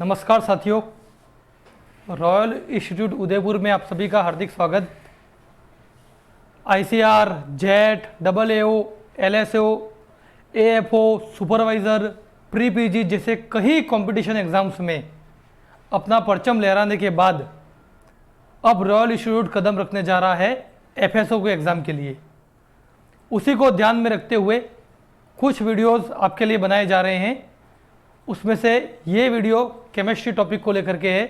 नमस्कार साथियों, royal institute Udaipur में आप सभी का हार्दिक स्वागत। ICR, jet, AAO, LSO, AFO, supervisor, pre PG जैसे कई कंपटीशन एग्जाम्स में अपना परचम लहराने के बाद अब रॉयल इंस्टीट्यूट कदम रखने जा रहा है FSO के एग्ज़ाम के लिए। उसी को ध्यान में रखते हुए कुछ वीडियोस आपके लिए बनाए जा रहे हैं। उसमें से ये वीडियो केमिस्ट्री टॉपिक को लेकर के है।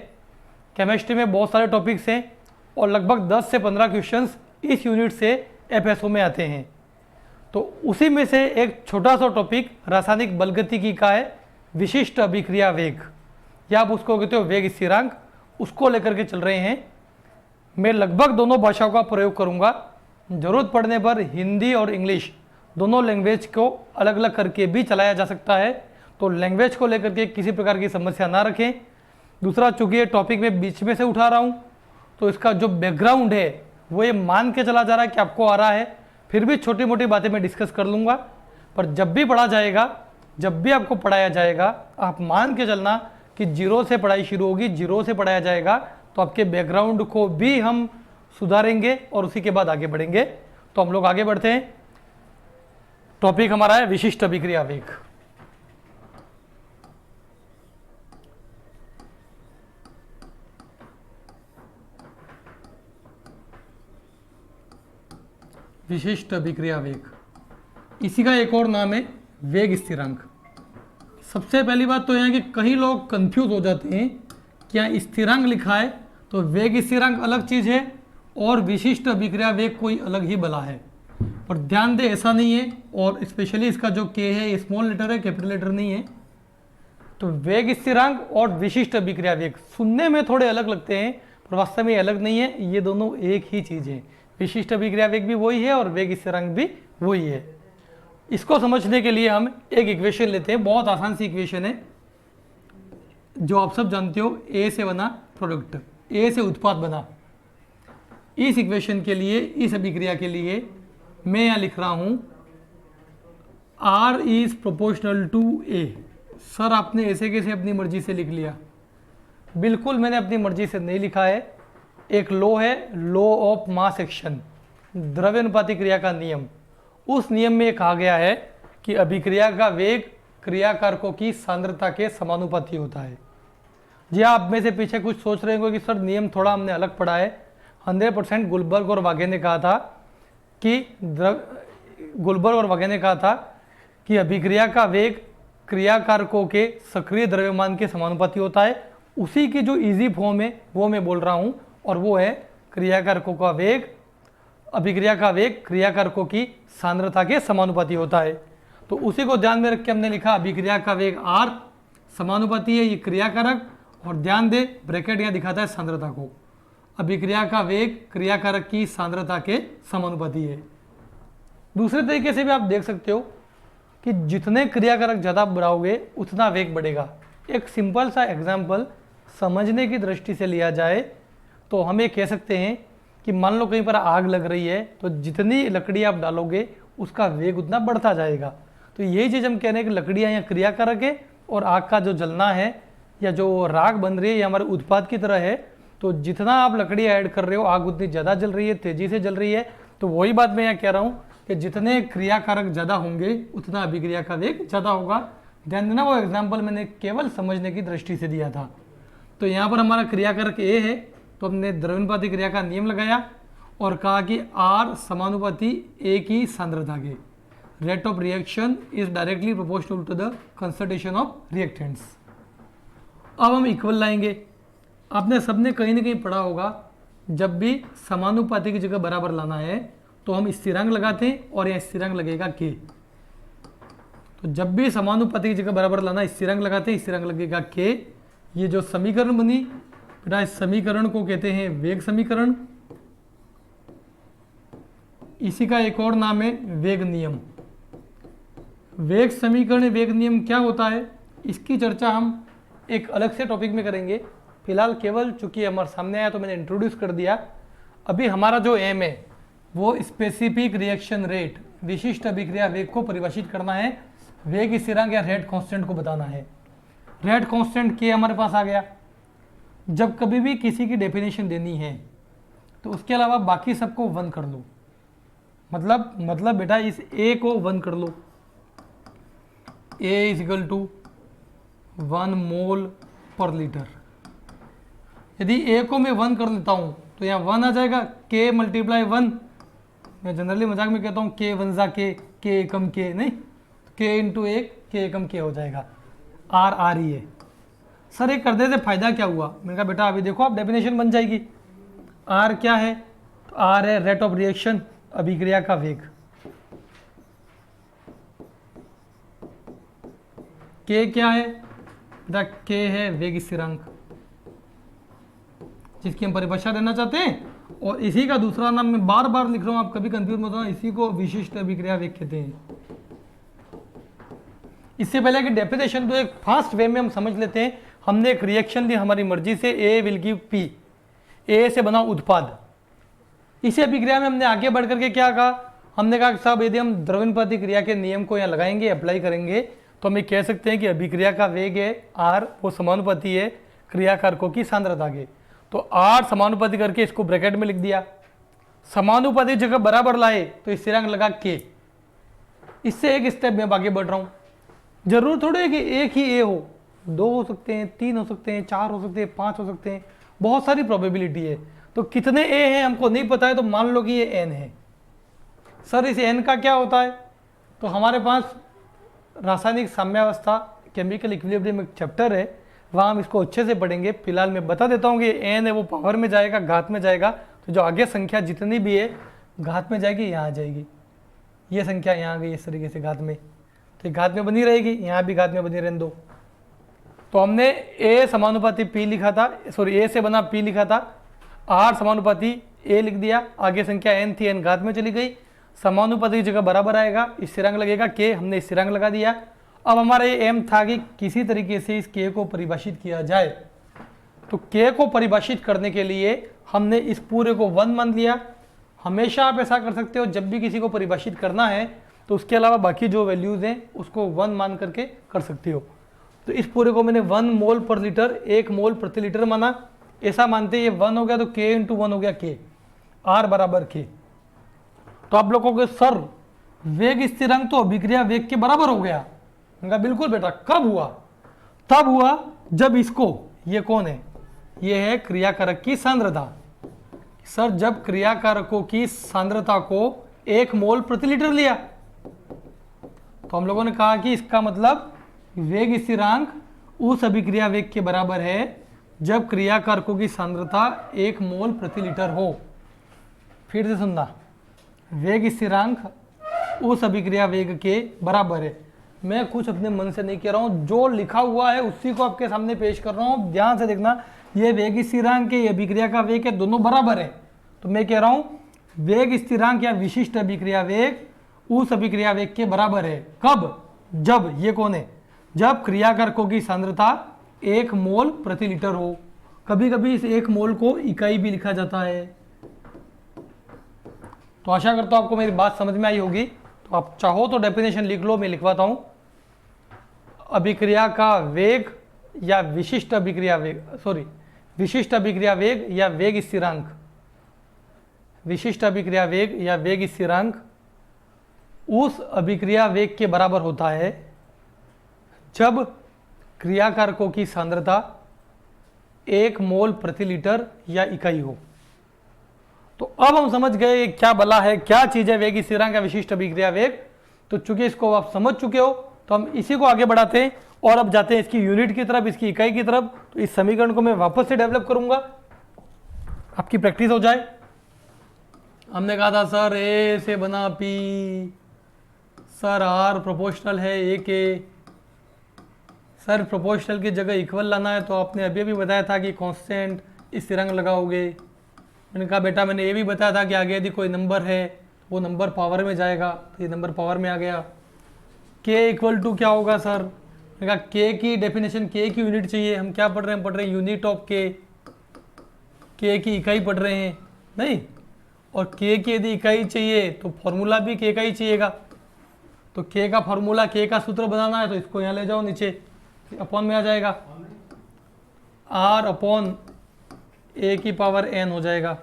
केमिस्ट्री में बहुत सारे टॉपिक्स हैं और लगभग 10 से 15 क्वेश्चंस इस यूनिट से FSO में आते हैं। तो उसी में से एक छोटा सा टॉपिक रासायनिक बलगतिकी का है, विशिष्ट अभिक्रिया वेग, या आप उसको कहते हो वेग स्थिरांक, उसको लेकर के चल रहे हैं। मैं लगभग दोनों भाषाओं का प्रयोग करूंगा। ज़रूरत पड़ने पर हिंदी और इंग्लिश दोनों लैंग्वेज को अलग अलग करके भी चलाया जा सकता है, तो लैंग्वेज को लेकर के किसी प्रकार की समस्या ना रखें। दूसरा, चूंकि ये टॉपिक मैं बीच में से उठा रहा हूँ तो इसका जो बैकग्राउंड है वो ये मान के चला जा रहा है कि आपको आ रहा है, फिर भी छोटी मोटी बातें मैं डिस्कस कर लूँगा। पर जब भी पढ़ा जाएगा, जब भी आपको पढ़ाया जाएगा, आप मान के चलना कि जीरो से पढ़ाई शुरू होगी, जीरो से पढ़ाया जाएगा, तो आपके बैकग्राउंड को भी हम सुधारेंगे और उसी के बाद आगे बढ़ेंगे। तो हम लोग आगे बढ़ते हैं। टॉपिक हमारा है विशिष्ट अभिक्रिया वेग। विशिष्ट अभिक्रिया वेग, इसी का एक और नाम है वेग स्थिरांक। सबसे पहली बात तो यह है कि कई लोग कंफ्यूज हो जाते हैं कि यहाँ स्थिरांक लिखा है तो वेग स्थिरांक अलग चीज़ है और विशिष्ट अभिक्रिया वेग कोई अलग ही बला है। पर ध्यान दे, ऐसा नहीं है। और स्पेशली इसका जो के है स्मॉल लेटर है, कैपिटल लेटर नहीं है। तो वेग स्थिरांक और विशिष्ट अभिक्रिया वेग सुनने में थोड़े अलग लगते हैं, पर वास्तव में अलग नहीं है, ये दोनों एक ही चीज़ है। विशिष्ट अभिक्रिया वेग भी वही है और वेग स्थिरांक भी वही है। इसको समझने के लिए हम एक इक्वेशन लेते हैं, बहुत आसान सी इक्वेशन है जो आप सब जानते हो। ए से बना प्रोडक्ट, ए से उत्पाद बना। इस इक्वेशन के लिए, इस अभिक्रिया के लिए मैं यहाँ लिख रहा हूँ R is proportional to A। Sir आपने ऐसे कैसे अपनी मर्जी से लिख लिया? बिल्कुल मैंने अपनी मर्जी से नहीं लिखा है। एक लॉ है, लॉ ऑफ मास एक्शन, द्रव्यानुपाती क्रिया का नियम। उस नियम में कहा गया है कि अभिक्रिया का वेग क्रियाकारकों की सांद्रता के समानुपाती होता है। जी आप में से पीछे कुछ सोच रहे होंगे कि सर नियम थोड़ा हमने अलग पढ़ा है। 100% गुलबर्ग और वाघे ने कहा था कि अभिक्रिया का वेग क्रियाकारकों के सक्रिय द्रव्यमान के समानुपाती होता है। उसी की जो इजी फॉर्म है वो मैं बोल रहा हूँ, और वो है क्रियाकारकों का वेग, अभिक्रिया का वेग क्रियाकारकों की सांद्रता के समानुपाती होता है। तो उसी को ध्यान में रख के हमने लिखा अभिक्रिया का वेग R समानुपाती है ये क्रियाकारक, और ध्यान दे ब्रैकेट यहाँ दिखाता है सांद्रता को। अभिक्रिया का वेग क्रियाकारक की सांद्रता के समानुपाती है। दूसरे तरीके से भी आप देख सकते हो कि जितने क्रियाकारक ज़्यादा बढ़ाओगे उतना वेग बढ़ेगा। एक सिंपल सा एग्जाम्पल समझने की दृष्टि से लिया जाए तो हम ये कह सकते हैं कि मान लो कहीं पर आग लग रही है, तो जितनी लकड़ी आप डालोगे उसका वेग उतना बढ़ता जाएगा। तो यही चीज़ हम कह रहे हैं कि लकड़ियाँ यहाँ क्रियाकारक है और आग का जो जलना है या जो राख बन रही है ये हमारे उत्पाद की तरह है। तो जितना आप लकड़ियाँ ऐड कर रहे हो आग उतनी ज़्यादा जल रही है, तेज़ी से जल रही है। तो वही बात मैं यहाँ कह रहा हूँ कि जितने क्रियाकारक ज़्यादा होंगे उतना अभिक्रिया का वेग ज़्यादा होगा। ध्यान देना, वो एग्जाम्पल मैंने केवल समझने की दृष्टि से दिया था। तो यहाँ पर हमारा क्रियाकारक ए है, तो हमने द्रव्यानुपाती क्रिया का नियम लगाया और कहा कि R समानुपाती A की सांद्रता के, rate of reaction is directly proportional to the concentration of reactants. अब हम इक्वल लाएंगे। आपने सबने कहीं ना कहीं पढ़ा होगा, जब भी समानुपाती की जगह बराबर लाना है तो हम स्थिरांक लगाते हैं और यहाँ स्थिरांक लगेगा K। तो जब भी समानुपाती की जगह बराबर लाना स्थिरांक लगाते हैं, स्थिरांक लगेगा K। ये जो समीकरण बनी बेटा, इस समीकरण को कहते हैं वेग समीकरण। इसी का एक और नाम है वेग नियम। वेग समीकरण, वेग नियम क्या होता है इसकी चर्चा हम एक अलग से टॉपिक में करेंगे। फिलहाल केवल चूंकि हमारे सामने आया तो मैंने इंट्रोड्यूस कर दिया। अभी हमारा जो एम है वो स्पेसिफिक रिएक्शन रेट, विशिष्ट अभिक्रिया वेग को परिभाषित करना है, वेग स्थिरांक या रेट कांस्टेंट को बताना है। रेट कांस्टेंट के हमारे पास आ गया। जब कभी भी किसी की डेफिनेशन देनी है तो उसके अलावा बाकी सबको 1 कर लो। मतलब बेटा इस ए को 1 कर लो। ए इज इक्वल टू 1 मोल पर लीटर। यदि ए को मैं 1 कर लेता हूँ तो यहाँ 1 आ जाएगा, के मल्टीप्लाई 1। मैं जनरली मजाक में कहता हूँ के 1 जा के एकम के, नहीं के इंटू 1 के एकम के हो जाएगा। आर आर ही है। सर ये कर देते फायदा क्या हुआ? मैंने कहा बेटा अभी देखो आप डेफिनेशन बन जाएगी। आर क्या है? तो आर है रेट ऑफ रिएक्शन, अभिक्रिया का वेग। के क्या है बेटा? के है वेग स्थिरांक, जिसकी हम परिभाषा देना चाहते हैं। और इसी का दूसरा नाम मैं बार बार लिख रहा हूं, आप कभी कंफ्यूज मत होना, इसी को विशिष्ट अभिक्रिया वेग कहते हैं। इससे पहले कि डेफिनेशन तो एक फास्ट वे में हम समझ लेते हैं। हमने एक रिएक्शन ली हमारी मर्जी से, ए विल गिव पी, ए से बना उत्पाद। इसी अभिक्रिया में हमने आगे बढ़ करके क्या कहा? हमने कहा साहब यदि हम द्रव्यनुपाती क्रिया के नियम को यहाँ लगाएंगे, अप्लाई करेंगे, तो हम ये कह सकते हैं कि अभिक्रिया का वेग है आर, वो समानुपाती है क्रियाकारकों की सांद्रता के। तो आर समानुपाती करके इसको ब्रैकेट में लिख दिया। समानुपाती जगह बराबर लाए तो स्थिरांक लगा के। इससे एक स्टेप में आगे बढ़ रहा हूँ। जरूर थोड़ी है कि एक ही ए हो, 2 हो सकते हैं, 3 हो सकते हैं, 4 हो सकते हैं, 5 हो सकते हैं, बहुत सारी प्रोबेबिलिटी है। तो कितने ए हैं हमको नहीं पता है, तो मान लो कि ये एन है। सर इस एन का क्या होता है? तो हमारे पास रासायनिक साम्यावस्था, केमिकल इक्विलिब्रियम एक चैप्टर है, वहाँ हम इसको अच्छे से पढ़ेंगे। फिलहाल मैं बता देता हूँ कि एन है वो पावर में जाएगा, घात में जाएगा। तो जो आगे संख्या जितनी भी है घात में जाएगी, यहाँ आ जाएगी। ये संख्या यहाँ आ गई इस तरीके से घात में, तो घात में बनी रहेगी, यहाँ भी घात में बनी रहने दो। तो हमने ए समानुपाती पी लिखा था, सॉरी ए से बना पी लिखा था, आर समानुपाती ए लिख दिया, आगे संख्या एन थी, एन घात में चली गई। समानुपाती की जगह बराबर आएगा, स्थिरांक लगेगा के, हमने स्थिरांक लगा दिया। अब हमारा ये एम था कि किसी तरीके से इस के को परिभाषित किया जाए। तो के को परिभाषित करने के लिए हमने इस पूरे को 1 मान लिया। हमेशा आप ऐसा कर सकते हो, जब भी किसी को परिभाषित करना है तो उसके अलावा बाकी जो वैल्यूज़ हैं उसको 1 मान करके कर सकते हो। तो इस पूरे को मैंने 1 मोल पर लीटर, 1 मोल प्रति लीटर माना। ऐसा मानते ये 1 हो गया तो के इंटू 1 हो गया के, आर बराबर के। तो आप लोगों के सर वेग स्थिरांक तो अभिक्रिया वेग के बराबर हो गया। उनका बिल्कुल बेटा, कब हुआ? तब हुआ जब इसको, ये कौन है? ये है क्रियाकारक की सांद्रता। सर जब क्रियाकारकों की सांद्रता को 1 मोल प्रति लीटर लिया, तो हम लोगों ने कहा कि इसका मतलब वेग स्थिरांक उस अभिक्रिया वेग के बराबर है जब क्रियाकारकों की सांद्रता 1 मोल प्रति लीटर हो। फिर से सुनना, वेग स्थिरांक उस अभिक्रिया वेग के बराबर है। मैं कुछ अपने मन से नहीं कह रहा हूँ, जो लिखा हुआ है उसी को आपके सामने पेश कर रहा हूँ। ध्यान से देखना, ये वेग स्थिरांक है, ये अभिक्रिया का वेग है, दोनों बराबर है। तो मैं कह रहा हूँ वेग स्थिरांक या विशिष्ट अभिक्रिया वेग उस अभिक्रिया वेग के बराबर है। कब? जब, ये कौन है? जब क्रियाकारकों की सांद्रता 1 मोल प्रति लीटर हो। कभी कभी इस 1 मोल को इकाई भी लिखा जाता है। तो आशा करता हूँ आपको मेरी बात समझ में आई होगी। तो आप चाहो तो डेफिनेशन लिख लो, मैं लिखवाता हूँ। अभिक्रिया का वेग या विशिष्ट अभिक्रिया वेग, सॉरी विशिष्ट अभिक्रिया वेग या वेग स्थिरांक, विशिष्ट अभिक्रिया वेग या वेग स्थिरांक उस अभिक्रिया वेग के बराबर होता है जब क्रियाकारकों की सांद्रता 1 मोल प्रति लीटर या इकाई हो। तो अब हम समझ गए क्या बला है, क्या चीज़ है वेग स्थिरांक या विशिष्ट अभिक्रिया वेग। तो चूंकि इसको आप समझ चुके हो तो हम इसी को आगे बढ़ाते हैं और अब जाते हैं इसकी यूनिट की तरफ, इसकी इकाई की तरफ। तो इस समीकरण को मैं वापस से डेवलप करूंगा, आपकी प्रैक्टिस हो जाए। हमने कहा था सर ए से बना पी, सर आर प्रोपोर्शनल है ए के, सर प्रोपोर्शनल की जगह इक्वल लाना है। तो आपने अभी अभी बताया था कि कांस्टेंट स्थिरांक लगाओगे। मैंने कहा बेटा मैंने ये भी बताया था कि आगे यदि कोई नंबर है वो नंबर पावर में जाएगा, तो ये नंबर पावर में आ गया। के इक्वल टू क्या होगा सर? मैंने कहा के की डेफिनेशन, के की यूनिट चाहिए। हम क्या पढ़ रहे हैं? पढ़ रहे हैं यूनिट ऑफ के की इकाई पढ़ रहे हैं, नहीं। और के की यदि इकाई चाहिए तो फॉर्मूला भी के का ही चाहिएगा। तो के का फॉर्मूला, के का सूत्र बनाना है तो इसको यहाँ ले जाओ नीचे, अपॉन में आ जाएगा, r अपॉन a की पावर n हो जाएगा।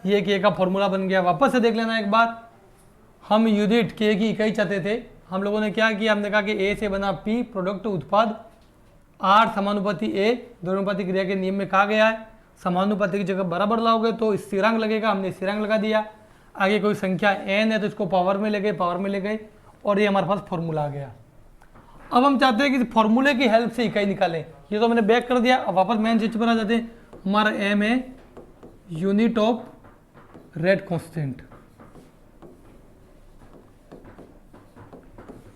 ये k का फॉर्मूला बन गया। वापस से देख लेना एक बार, हम यूनिट k की इकाई चाहते थे। हम लोगों ने क्या किया, हमने कहा कि a से बना p प्रोडक्ट उत्पाद r समानुपाती a, द्रव्यमानुपाती क्रिया के नियम में कहा गया है समानुपाती की जगह बराबर लाओगे तो स्थिरांक लगेगा, हमने स्थिरांक लगा दिया। आगे कोई संख्या n है तो इसको पावर में ले गए और ये हमारे पास फॉर्मूला आ गया। अब हम चाहते हैं कि फॉर्मूले की हेल्प से इकाई निकालें। ये तो मैंने बैक कर दिया। अब वापस मेन चीज पर आ जाते हैं। हमारा m है यूनिट ऑफ रेट कांस्टेंट,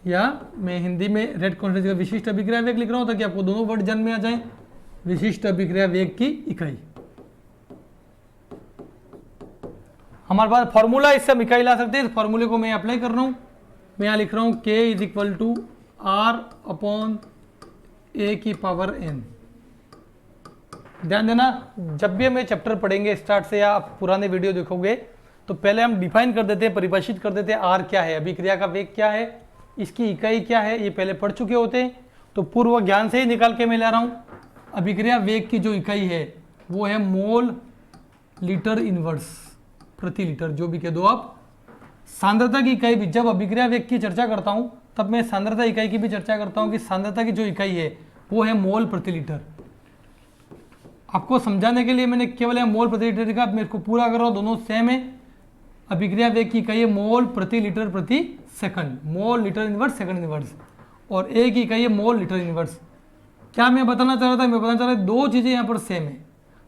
या मैं हिंदी में रेट कांस्टेंट का विशिष्ट अभिक्रिया वेग लिख रहा हूं ताकि आपको दोनों वर्ड जन में आ जाए। विशिष्ट अभिक्रिया वेग की इकाई, हमारे पास फॉर्मूला, इससे हम इकाई ला सकते हैं। इस फॉर्मूले को मैं अप्लाई कर रहा हूं। मैं यहाँ लिख रहा हूं k is equal to r upon a की पावर n। ध्यान देना, जब भी हम ये चैप्टर पढ़ेंगे स्टार्ट से या आप पुराने वीडियो देखोगे तो पहले हम डिफाइन कर देते हैं, परिभाषित कर देते हैं r क्या है, अभिक्रिया का वेग क्या है, इसकी इकाई क्या है, ये पहले पढ़ चुके होते हैं। तो पूर्व ज्ञान से ही निकाल के मैं ला रहा हूँ। अभिक्रिया वेग की जो इकाई है वो है मोल लीटर इनवर्स प्रति लीटर, जो भी कह दो आप। सांद्रता की इकाई भी, जब अभिक्रिया वेग की चर्चा करता हूँ तब मैं सांद्रता इकाई की भी चर्चा करता हूँ कि सांद्रता की जो इकाई है वो है मोल प्रति लीटर। आपको समझाने के लिए मैंने केवल यहाँ मोल प्रति लीटर लिखा, मैं इसको पूरा कर रहा हूँ, दोनों सेम है। अभिक्रिया वेग की इकाई है मोल प्रति लीटर प्रति सेकंड, मोल लीटर इनवर्स सेकंड इनवर्स, और ए की इकाई है मोल लीटर इनवर्स। क्या मैं बताना चाह रहा था, मैं बताना चाह रहा था दो चीज़ें यहाँ पर सेम है।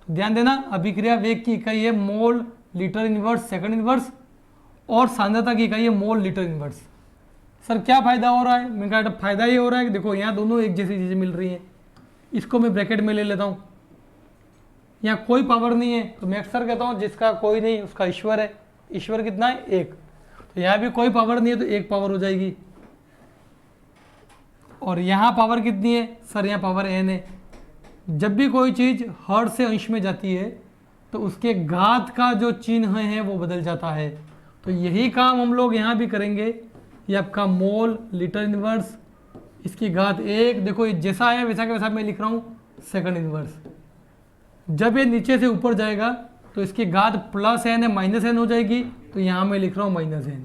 तो ध्यान देना, अभिक्रिया वेग की इकाई है mole litre inverse second inverse, और सांद्रता की इकाई है मोल लीटर इनवर्स। सर क्या फ़ायदा हो रहा है? मैं कहा फ़ायदा ये हो रहा है कि देखो यहाँ दोनों एक जैसी चीज़ें मिल रही हैं। इसको मैं ब्रैकेट में ले लेता हूँ। यहाँ कोई पावर नहीं है तो मैं अक्सर कहता हूँ जिसका कोई नहीं उसका ईश्वर है। ईश्वर कितना है? एक। तो यहाँ भी कोई पावर नहीं है तो एक पावर हो जाएगी। और यहाँ पावर कितनी है? सर यहाँ पावर n है। जब भी कोई चीज़ हर से अंश में जाती है तो उसके घात का जो चिन्ह है वो बदल जाता है। तो यही काम हम लोग यहाँ भी करेंगे। ये आपका मोल लीटर इनवर्स, इसकी घात एक, देखो ये जैसा है वैसा का वैसा मैं लिख रहा हूँ सेकंड इनवर्स। जब ये नीचे से ऊपर जाएगा तो इसकी घात प्लस n है माइनस n हो जाएगी, तो यहाँ मैं लिख रहा हूँ माइनस n।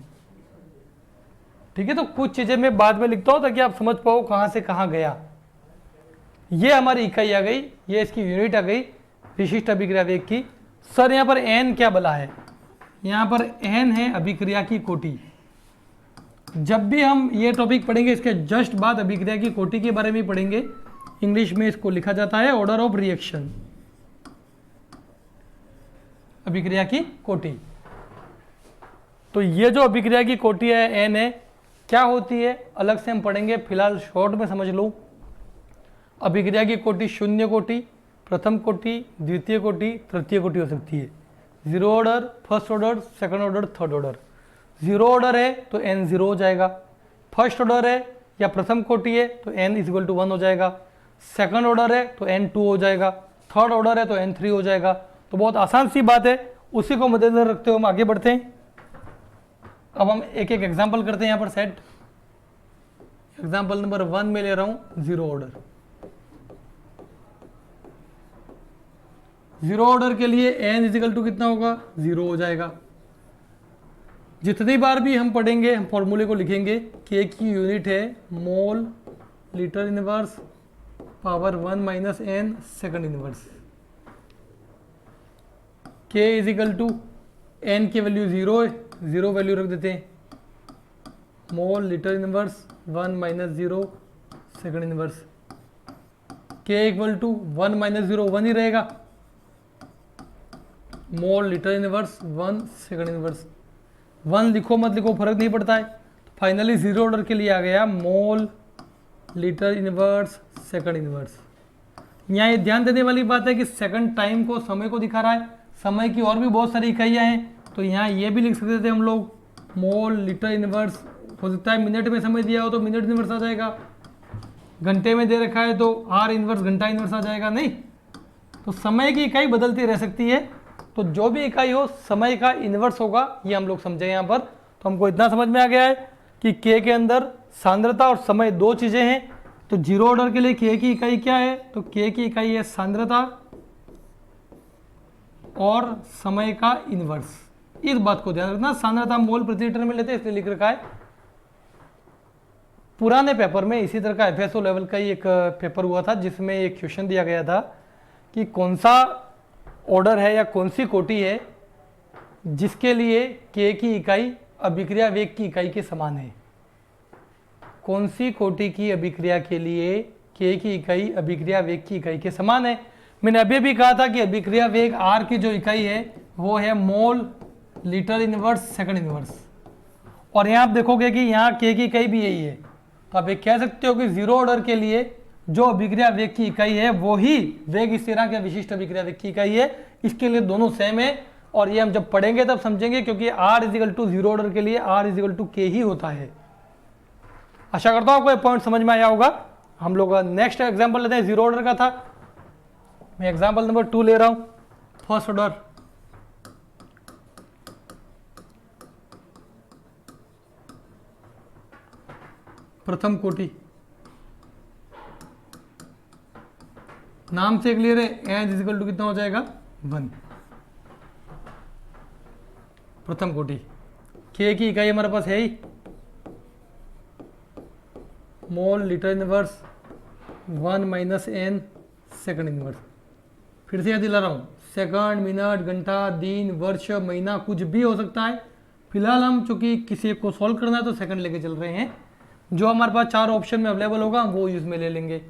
ठीक है, तो कुछ चीज़ें मैं बाद में लिखता हूँ ताकि आप समझ पाओ कहाँ से कहाँ गया। ये हमारी इकाई आ गई, ये इसकी यूनिट आ गई विशिष्ट अभिक्रिया वेग की। सर यहाँ पर n क्या बला है? यहाँ पर n है अभिक्रिया की कोटि। जब भी हम ये टॉपिक पढ़ेंगे इसके जस्ट बाद अभिक्रिया की कोटि के बारे में पढ़ेंगे। इंग्लिश में इसको लिखा जाता है ऑर्डर ऑफ रिएक्शन, अभिक्रिया की कोटि। तो ये जो अभिक्रिया की कोटि है n है, क्या होती है अलग से हम पढ़ेंगे, फिलहाल शॉर्ट में समझ लो। अभिक्रिया की कोटि शून्य कोटि, प्रथम कोटि, द्वितीय कोटि, तृतीय कोटि हो सकती है। Zero order, first order, second order, third order. Zero order है तो n जीरो हो जाएगा, फर्स्ट ऑर्डर है या प्रथम कोटि है तो n इज इक्वल टू 1 हो जाएगा, सेकंड ऑर्डर है तो n 2 हो जाएगा, थर्ड ऑर्डर है तो n 3 हो जाएगा। तो बहुत आसान सी बात है, उसी को मद्देनजर रखते हुए हम आगे बढ़ते हैं। अब हम एक एक एग्जाम्पल करते हैं यहाँ पर सेट। एग्जाम्पल नंबर 1 में ले रहा हूँ जीरो ऑर्डर। जीरो ऑर्डर के लिए n इजिकल टू कितना होगा? 0 हो जाएगा। जितनी बार भी हम पढ़ेंगे हम फॉर्मूले को लिखेंगे। k की यूनिट है mole litre inverse power 1 minus n second inverse. k is equal to n की वैल्यू 0 है, 0 वैल्यू रख देते हैं। Mole litre inverse 1 minus 0 second inverse. k equal to 1 minus 0 1 ही रहेगा। Mole litre inverse 1 second inverse. 1 लिखो मत लिखो फर्क नहीं पड़ता है। फाइनली जीरो ऑर्डर के लिए आ गया मोल लीटर इनवर्स सेकंड इनवर्स। यहाँ ये ध्यान देने वाली बात है कि सेकंड टाइम को, समय को दिखा रहा है। समय की और भी बहुत सारी इकाइयाँ हैं, तो यहाँ ये भी लिख सकते थे हम लोग मोल लीटर इनवर्स। हो सकता है मिनट में समय दिया हो तो मिनट इनवर्स आ जाएगा, घंटे में दे रखा है तो आर इनवर्स घंटा इनवर्स आ जाएगा। नहीं, तो समय की इकाई बदलती रह सकती है, तो जो भी इकाई हो समय का इनवर्स होगा, ये हम लोग समझे यहाँ पर। तो हमको इतना समझ में आ गया है कि k के अंदर सांद्रता और समय दो चीज़ें हैं। तो जीरो ऑर्डर के लिए के की इकाई क्या है? तो के की इकाई है सांद्रता और समय का इनवर्स। इस बात को ध्यान रखना, सांद्रता मोल प्रति लीटर में लेते हैं इसलिए लिख रखा है। पुराने पेपर में इसी तरह का एफएसओ लेवल का ही एक पेपर हुआ था जिसमें एक क्वेश्चन दिया गया था कि कौन सा ऑर्डर है या कौन सी कोटि है जिसके लिए के की इकाई अभिक्रिया वेग की इकाई के समान है। कौन सी कोटि की अभिक्रिया के लिए के की इकाई अभिक्रिया वेग की इकाई के समान है? मैंने अभी भी कहा था कि अभिक्रिया वेग आर की जो इकाई है वो है mole litre inverse second inverse, और यहाँ आप देखोगे कि यहाँ के की इकाई भी यही है। तो आप ये कह सकते हो कि जीरो ऑर्डर के लिए जो अभिक्रिया वेग की इकाई है वो ही वेग स्थिरांक या विशिष्ट अभिक्रिया वेग की इकाई है। इसके लिए दोनों सेम है, और ये हम जब पढ़ेंगे तब समझेंगे, क्योंकि R is equal to zero order के लिए आर इजिकल टू के ही होता है। आशा करता हूं आपको ये पॉइंट समझ में आया होगा। हम लोग नेक्स्ट एग्जांपल लेते हैं, जीरो ऑर्डर का था। मैं एग्जांपल नंबर 2 ले रहा हूं, फर्स्ट ऑर्डर। प्रथम कोटि, नाम से क्लियर है, एन इजिकल टू कितना हो जाएगा 1। प्रथम कोटि के की इकाई हमारे पास है ही mole litre inverse 1 minus N second inverse. फिर से याद दिला रहा हूँ, सेकंड, मिनट, घंटा, दिन, वर्ष, महीना कुछ भी हो सकता है। फिलहाल हम चूंकि किसी को सॉल्व करना है तो सेकंड लेके चल रहे हैं। जो हमारे पास 4 ऑप्शन में अवेलेबल होगा हम वो यूज में ले लेंगे।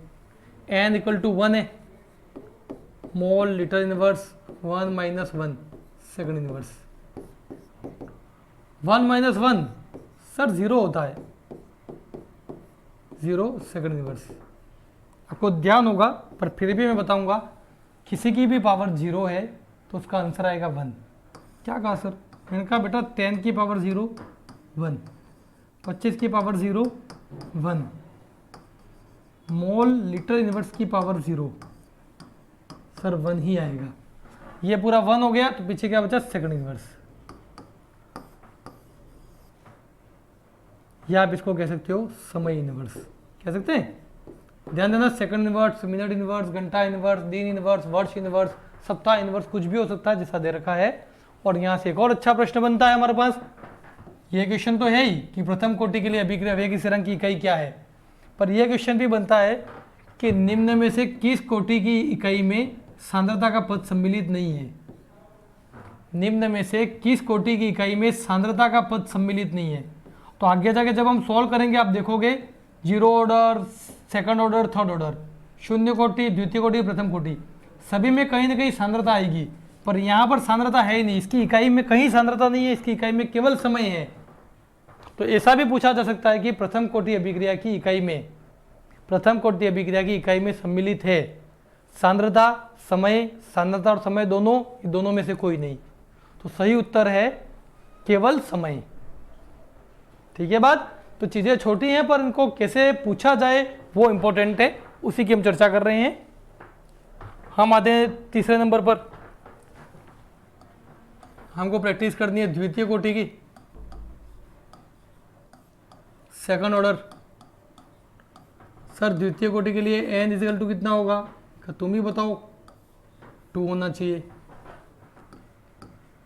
एन इक्वल टू 1 है, mole litre inverse 1 minus 1 second inverse. 1 minus 1 sir 0 होता है, 0 सेकंड इनवर्स। आपको ध्यान होगा, पर फिर भी मैं बताऊंगा, किसी की भी पावर 0 है तो उसका आंसर आएगा 1। क्या कहा सर? मैंने कहा बेटा 10 की पावर 0 1, 25 की पावर 0 1, मोल लीटर इनवर्स की पावर 0 सर 1 ही आएगा। ये पूरा 1 हो गया तो पीछे क्या बचा? Second inverse. या आप इसको कह सकते हो समय इनवर्स, कह सकते हैं। ध्यान देना, सेकंड इनवर्स, मिनट इनवर्स, घंटा इनवर्स, दिन इनवर्स, वर्ष इनवर्स, सप्ताह इनवर्स, कुछ भी हो सकता है जैसा दे रखा है। और यहाँ से एक और अच्छा प्रश्न बनता है हमारे पास। ये क्वेश्चन तो है ही कि प्रथम कोटि के लिए अभिक्रिया वेग स्थिरांक की इकाई क्या है, पर यह क्वेश्चन भी बनता है कि निम्न में से किस कोटि की इकाई में सांद्रता का पद सम्मिलित नहीं है। निम्न में से किस कोटि की इकाई में सांद्रता का पद सम्मिलित नहीं है। तो आगे जाके जब हम सॉल्व करेंगे आप देखोगे, zero order, second order, third order, शून्य कोटि, द्वितीय कोटि, प्रथम कोटि, सभी में कहीं ना कहीं सांद्रता आएगी। पर यहाँ पर सांद्रता है ही नहीं, इसकी इकाई में कहीं सांद्रता नहीं है, इसकी इकाई में केवल समय है। तो ऐसा भी पूछा जा सकता है कि प्रथम कोटि अभिक्रिया की इकाई में, प्रथम कोटि अभिक्रिया की इकाई में सम्मिलित है सांद्रता, समय, सांद्रता और समय दोनों में से कोई नहीं। तो सही उत्तर है केवल समय। ठीक है बात? तो चीज़ें छोटी हैं पर इनको कैसे पूछा जाए वो इंपॉर्टेंट है, उसी की हम चर्चा कर रहे हैं। हम आते हैं तीसरे नंबर पर। हमको प्रैक्टिस करनी है द्वितीय कोटि की, सेकंड ऑर्डर। सर द्वितीय कोटि के लिए एन इजिकल टू कितना होगा? तुम ही बताओ। 2 होना चाहिए।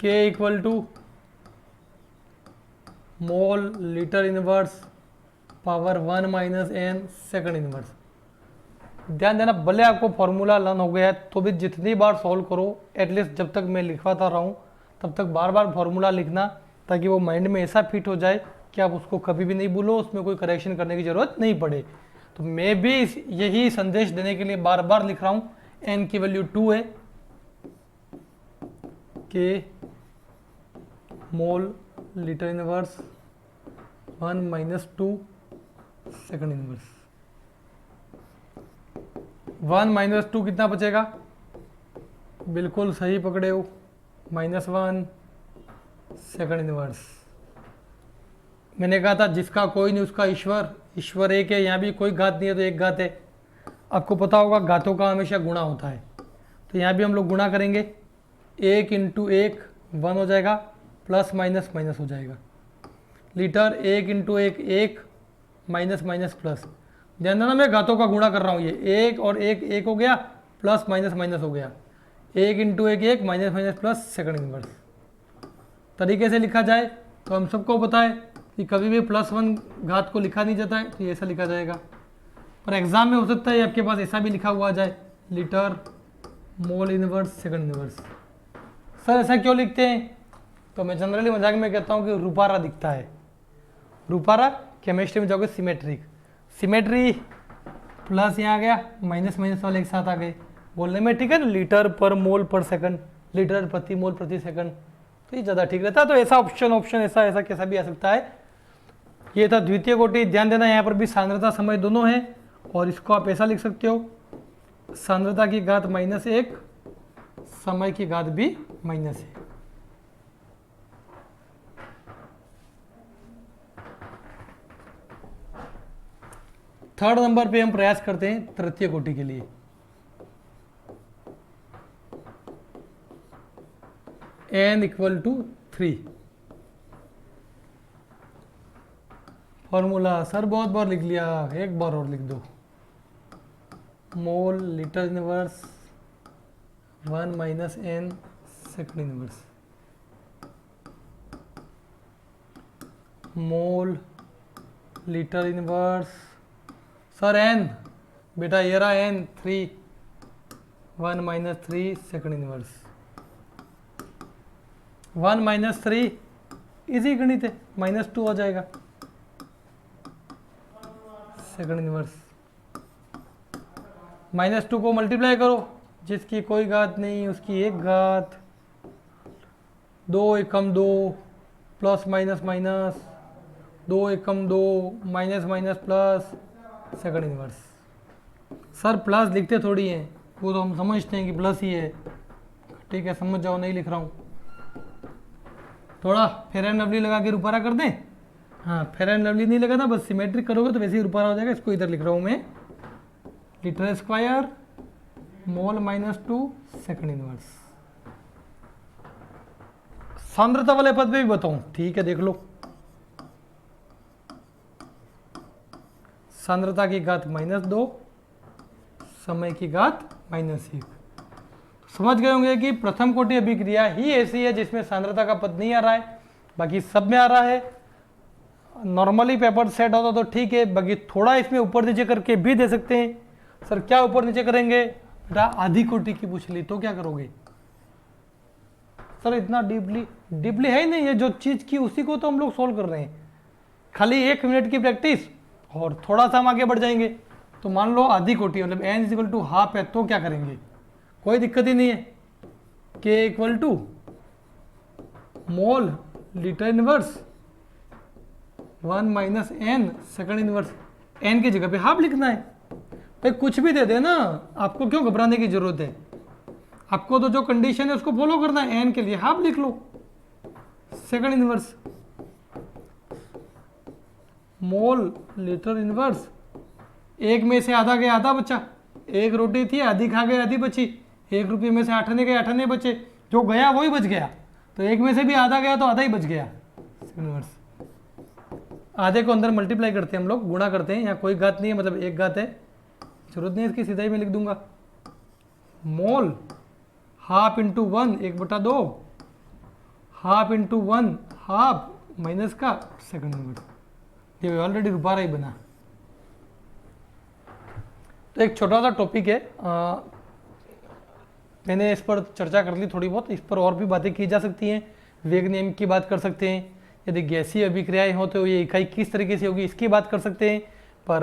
K equal to mole litre inverse power 1 minus N second inverse. ध्यान देना, भले आपको फॉर्मूला लर्न हो गया है तो भी जितनी बार सॉल्व करो, एटलीस्ट जब तक मैं लिखवाता रहा हूँ तब तक बार बार फॉर्मूला लिखना, ताकि वो माइंड में ऐसा फिट हो जाए कि आप उसको कभी भी नहीं भूलो, उसमें कोई करेक्शन करने की ज़रूरत नहीं पड़े। तो मैं भी यही संदेश देने के लिए बार बार लिख रहा हूँ। एन की वैल्यू 2 है, के मोल litre inverse 1 minus 2 second inverse. 1 minus 2 कितना बचेगा? बिल्कुल सही पकड़े हो, -1 सेकंड इनवर्स। मैंने कहा था जिसका कोई नहीं उसका ईश्वर, ईश्वर एक है। यहाँ भी कोई घात नहीं है तो एक घात है। आपको पता होगा घातों का हमेशा गुणा होता है, तो यहाँ भी हम लोग गुणा करेंगे। 1 इंटू 1 1 हो जाएगा, प्लस माइनस हो जाएगा। Litre 1 into 1 1, minus minus plus, ध्यान देना मैं घातों का गुणा कर रहा हूँ, ये एक और एक हो गया, प्लस माइनस माइनस हो गया, एक इंटू एक minus minus plus second inverse. तरीके से लिखा जाए तो हम सबको पता है कि कभी भी +1 घात को लिखा नहीं जाता है, तो ये ऐसा लिखा जाएगा। पर एग्जाम में हो सकता है आपके पास ऐसा भी लिखा हुआ जाए, litre mole inverse second inverse. Sir ऐसा क्यों लिखते हैं? तो मैं जनरली मजाक में कहता हूँ कि रुपारा दिखता है। रुपारा केमिस्ट्री में जाओगे सिमेट्रिक, सिमेट्री प्लस यहाँ आ गया, माइनस माइनस वाले एक साथ आ गए, बोलने में ठीक है ना, लीटर पर मोल पर सेकंड, लीटर प्रति मोल प्रति सेकंड, तो ये ज़्यादा ठीक रहता है। तो ऐसा ऑप्शन ऐसा ऐसा कैसा भी आ सकता है। ये था द्वितीय कोटि। ध्यान देना यहाँ पर भी सांद्रता समय दोनों है, और इसको आप ऐसा लिख सकते हो, सांद्रता की घात -1, समय की घात भी -1। थर्ड नंबर पे हम प्रयास करते हैं तृतीय कोटि के लिए। n = 3। फॉर्मूला सर बहुत बार लिख लिया, एक बार और लिख दो। मोल litre inverse 1 - n second inverse, mole litre inverse, sir n, बेटा ये रहा n 3, 1 - 3 सेकंड इनवर्स। 1 - 3 इजी गणित है, -2 आ जाएगा सेकंड इनवर्स। -2 को मल्टीप्लाई करो, जिसकी कोई घात नहीं उसकी एक घात, 2 एकम 2, प्लस माइनस माइनस, 2 एकम 2, minus minus plus, second inverse. Sir plus लिखते थोड़ी हैं, वो तो हम समझते हैं कि प्लस ही है, ठीक है समझ जाओ, नहीं लिख रहा हूँ। थोड़ा फेयर एंड लवली लगा के रुपारा कर दें। हाँ फेयर एंड लवली नहीं लगा ना, बस सिमेट्रिक करोगे तो वैसे ही रुपारा हो जाएगा। इसको इधर लिख रहा हूँ मैं, litre square mole -2 second inverse. सांद्रता वाले पद पे भी बताऊं, ठीक है देख लो, सांद्रता की घात -2, समय की घात -1। समझ गए होंगे कि प्रथम कोटि अभिक्रिया ही ऐसी है जिसमें सांद्रता का पद नहीं आ रहा है, बाकी सब में आ रहा है। नॉर्मली पेपर सेट होता तो ठीक है, बाकी थोड़ा इसमें ऊपर नीचे करके भी दे सकते हैं। सर क्या ऊपर नीचे करेंगे? बेटा आधी कोटि की पूछ ली तो क्या करोगे? सर इतना डीपली है ही नहीं, है जो चीज़ की उसी को तो हम लोग सोल्व कर रहे हैं। खाली 1 मिनट की प्रैक्टिस और थोड़ा सा हम आगे बढ़ जाएंगे। तो मान लो आधी कोटि मतलब n = ½ है, तो क्या करेंगे? कोई दिक्कत ही नहीं है। k = मोल litre inverse 1 - n second inverse. n की जगह पे हाफ लिखना है भाई, कुछ भी दे देना, आपको क्यों घबराने की जरूरत है? आपको तो जो कंडीशन है उसको फॉलो करना है। n के लिए हाफ लिख लो, second inverse mole litre inverse, एक में से आधा गया आधा बचा, एक रोटी थी आधी खा गए आधी बची, 1 रुपये में से 8 आने गए 8 आने बचे, जो गया वही बच गया, तो एक में से भी आधा गया तो आधा ही बच गया इनवर्स। आधे को अंदर मल्टीप्लाई करते हैं हम लोग, गुणा करते हैं, यहाँ कोई घात नहीं है मतलब एक घात है, जरूरत नहीं है इसकी, सीधा ही मैं लिख दूंगा। मोल ½ × 1 1/2, ½ × 1 हाफ माइनस का सेकंड इनवर्स, ये ऑलरेडी रुपारा ही बना। तो एक छोटा सा टॉपिक है, मैंने इस पर चर्चा कर ली थोड़ी बहुत, इस पर और भी बातें की जा सकती हैं। वेग नियम की बात कर सकते हैं, यदि गैसीय अभिक्रियाएं हो तो ये इकाई किस तरीके से होगी इसकी बात कर सकते हैं। पर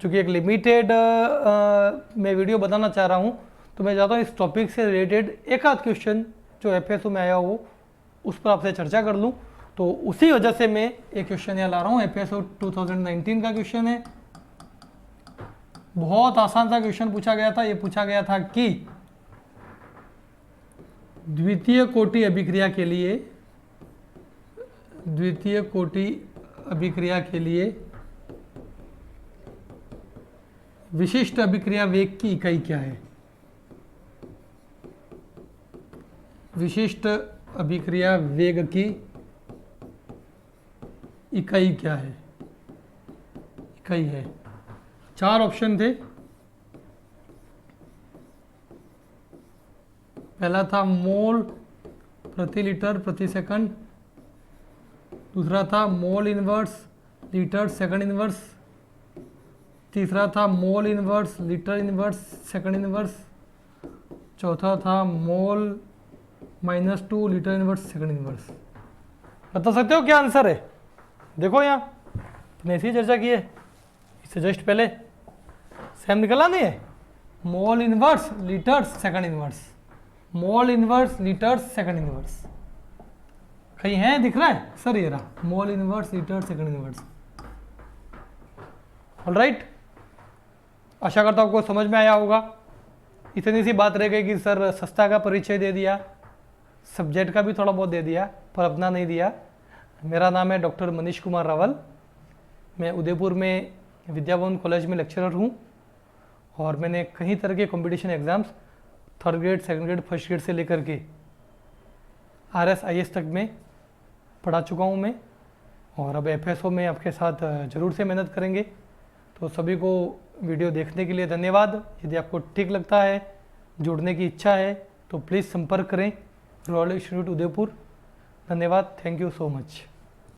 चूंकि एक लिमिटेड मैं वीडियो बताना चाह रहा हूँ, तो मैं चाहता हूँ इस टॉपिक से रिलेटेड एक आध क्वेश्चन जो FSO में आया हो उस पर आपसे चर्चा कर लूँ। तो उसी वजह से मैं एक क्वेश्चन यहाँ ला रहा हूँ, FSO 2019 का क्वेश्चन है। बहुत आसान सा क्वेश्चन पूछा गया था। ये पूछा गया था कि द्वितीय कोटि अभिक्रिया के लिए विशिष्ट अभिक्रिया वेग की इकाई क्या है? विशिष्ट अभिक्रिया वेग की इकाई क्या है? इकाई है 4 ऑप्शन थे। पहला था मोल प्रति लीटर प्रति सेकंड, दूसरा था मोल इनवर्स लीटर सेकंड इनवर्स, तीसरा था मोल inverse litre inverse second inverse, चौथा था मोल -2 लीटर इनवर्स सेकंड इनवर्स। बता सकते हो क्या आंसर है? देखो यहाँ अपने ऐसी चर्चा की है, इससे जस्ट पहले सेम निकला नहीं है। Mole inverse litre second inverse, mole inverse litre second inverse कहीं है, दिख रहा है सर? ये रहा mole inverse litre second inverse. Alright, आशा करता हूँ आपको समझ में आया होगा। इतनी सी बात रह गई कि सर सस्ता का परिचय दे दिया, सब्जेक्ट का भी थोड़ा बहुत दे दिया, पर अपना नहीं दिया। मेरा नाम है डॉक्टर मनीष कुमार रावल। मैं उदयपुर में विद्या भवन कॉलेज में लेक्चरर हूँ और मैंने कई तरह के competition exams 3rd grade 2nd grade 1st grade से लेकर के RS IS तक में पढ़ा चुका हूँ मैं, और अब FSO में आपके साथ ज़रूर से मेहनत करेंगे। तो सभी को वीडियो देखने के लिए धन्यवाद। यदि आपको ठीक लगता है, जुड़ने की इच्छा है, तो प्लीज़ संपर्क करें रॉयल इंस्टीट्यूट उदयपुर। धन्यवाद, थैंक यू सो मच।